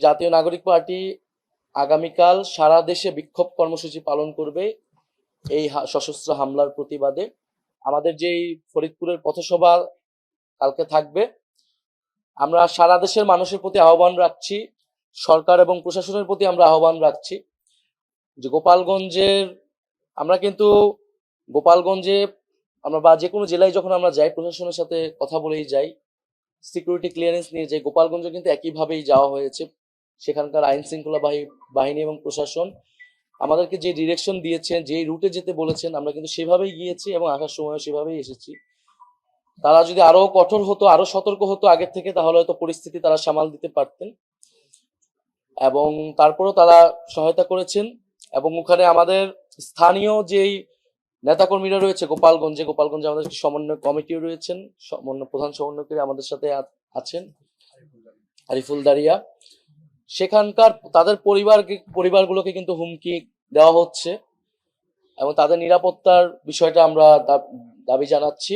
জাতীয় নাগরিক পার্টি আগামীকাল সারা দেশে বিক্ষোভ কর্মসূচি পালন করবে এই সশস্ত্র হামলার প্রতিবাদে। আমাদের যেই ফরিদপুরের পথসভা কালকে থাকবে, আমরা সারা দেশের মানুষের প্রতি আহ্বান রাখছি, সরকার এবং প্রশাসনের প্রতি আমরা আহ্বান রাখছি যে আমরা কিন্তু গোপালগঞ্জে আমরা বা যে কোনো জেলায় যখন আমরা যাই প্রশাসনের সাথে কথা বলেই যাই, সিকিউরিটি ক্লিয়ারেন্স নিয়ে যাই। গোপালগঞ্জে কিন্তু একইভাবেই যাওয়া হয়েছে। সেখানকার আইন শৃঙ্খলা বাহিনী এবং প্রশাসন আমাদেরকে যে ডিরেকশন দিয়েছেন, যে রুটে যেতে বলেছেন, আমরা কিন্তু সেভাবেই গিয়েছি এবং আসার সময় সেভাবেই এসেছি। তারা যদি আরো কঠোর হতো, আরো সতর্ক হতো আগের থেকে, তাহলে হয়তো পরিস্থিতি তারা সামাল দিতে পারতেন। এবং তারপরও তারা সহায়তা করেছেন। এবং ওখানে আমাদের স্থানীয় যেই নেতাকর্মীরা রয়েছে গোপালগঞ্জে আমাদের সমন্বয় কমিটিও রয়েছেন, প্রধান সমন্বয়কারী আমাদের সাথে আছেন আরিফুল দারিয়া। সেখানকার তাদের পরিবারগুলোকে কিন্তু হুমকি দেওয়া হচ্ছে এবং তাদের নিরাপত্তার বিষয়টা আমরা দাবি জানাচ্ছি।